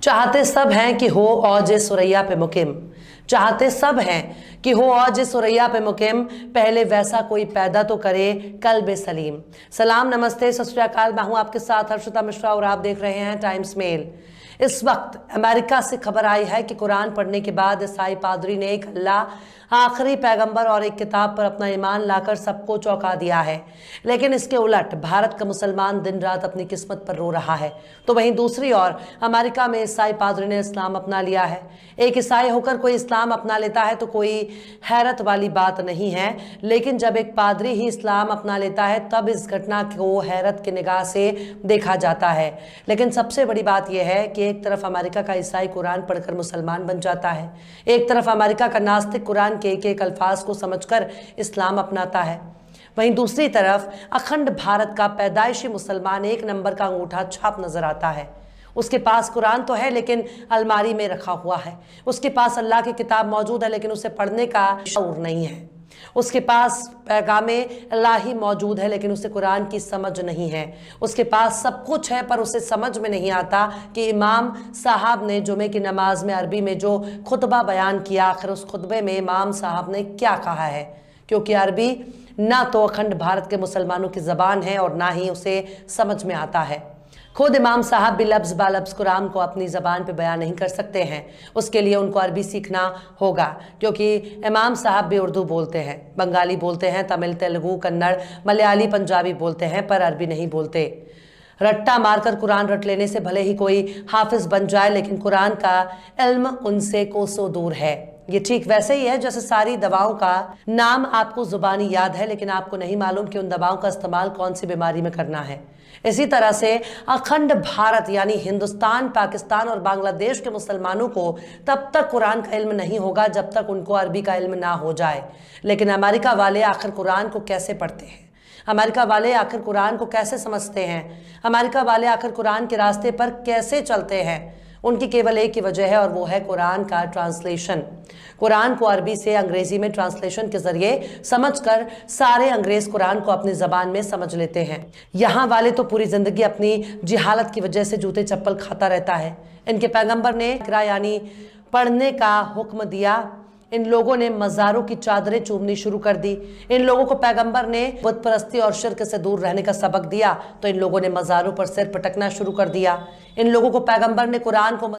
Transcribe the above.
चाहते सब हैं कि हो औज सुरैया पे मुकिम। चाहते सब हैं कि हो औज सुरैया पे मुकिम, पहले वैसा कोई पैदा तो करे कल्बे सलीम। सलाम, नमस्ते, सत श्री अकाल। मैं हूं आपके साथ हर्षिता मिश्रा और आप देख रहे हैं टाइम्स मेल। इस वक्त अमेरिका से खबर आई है कि कुरान पढ़ने के बाद ईसाई पादरी ने एक अल्लाह, आखिरी पैगंबर और एक किताब पर अपना ईमान लाकर सबको चौंका दिया है। लेकिन इसके उलट भारत का मुसलमान दिन रात अपनी किस्मत पर रो रहा है। तो वहीं दूसरी ओर अमेरिका में ईसाई पादरी ने इस्लाम अपना लिया है। एक ईसाई होकर कोई इस्लाम अपना लेता है तो कोई हैरत वाली बात नहीं है, लेकिन जब एक पादरी ही इस्लाम अपना लेता है तब इस घटना को हैरत की निगाह से देखा जाता है। लेकिन सबसे बड़ी बात यह है कि एक तरफ अमेरिका का ईसाई कुरान पढ़कर मुसलमान बन जाता है, एक तरफ अमेरिका का नास्तिक कुरान के एक अल्फाज को समझकर इस्लाम अपनाता है। वहीं दूसरी तरफ अखंड भारत का पैदाइशी मुसलमान एक नंबर का अंगूठा छाप नजर आता है। उसके पास कुरान तो है लेकिन अलमारी में रखा हुआ है। उसके पास अल्लाह की किताब मौजूद है लेकिन उसे पढ़ने का शऊर नहीं है। उसके पास पैगामे इलाही मौजूद है लेकिन उसे कुरान की समझ नहीं है। उसके पास सब कुछ है पर उसे समझ में नहीं आता कि इमाम साहब ने जुमे की नमाज में अरबी में जो खुतबा बयान किया, आखिर उस खुतबे में इमाम साहब ने क्या कहा है, क्योंकि अरबी ना तो अखंड भारत के मुसलमानों की ज़बान है और ना ही उसे समझ में आता है। खुद इमाम साहब भी लफ्ज़ बालफ्ज़ कुरान को अपनी ज़बान पे बयान नहीं कर सकते हैं। उसके लिए उनको अरबी सीखना होगा, क्योंकि इमाम साहब भी उर्दू बोलते हैं, बंगाली बोलते हैं, तमिल, तेलुगु, कन्नड़, मलयाली, पंजाबी बोलते हैं, पर अरबी नहीं बोलते। रट्टा मारकर कुरान रट लेने से भले ही कोई हाफिज़ बन जाए, लेकिन कुरान का इल्म उनसे कोसों दूर है। ये ठीक वैसे ही है जैसे सारी दवाओं का नाम आपको जुबानी याद है लेकिन आपको नहीं मालूम कि उन दवाओं का इस्तेमाल कौन सी बीमारी में करना है। इसी तरह से अखंड भारत यानी हिंदुस्तान, पाकिस्तान और बांग्लादेश के मुसलमानों को तब तक कुरान का इल्म नहीं होगा जब तक उनको अरबी का इल्म ना हो जाए। लेकिन अमेरिका वाले आखिर कुरान को कैसे पढ़ते हैं? अमेरिका वाले आखिर कुरान को कैसे समझते हैं? अमेरिका वाले आखिर कुरान के रास्ते पर कैसे चलते हैं? उनकी केवल एक ही वजह है और वो है कुरान का ट्रांसलेशन। कुरान को अरबी से अंग्रेजी में ट्रांसलेशन के जरिए समझकर सारे अंग्रेज कुरान को अपनी जबान में समझ लेते हैं। यहाँ वाले तो पूरी जिंदगी अपनी जिहालत की वजह से जूते चप्पल खाता रहता है। इनके पैगंबर ने इकरा यानी पढ़ने का हुक्म दिया, इन लोगों ने मज़ारों की चादरें चूमनी शुरू कर दी। इन लोगों को पैगंबर ने बुत परस्ती और शिर्क से दूर रहने का सबक दिया तो इन लोगों ने मज़ारों पर सिर पटकना शुरू कर दिया। इन लोगों को पैगंबर ने कुरान को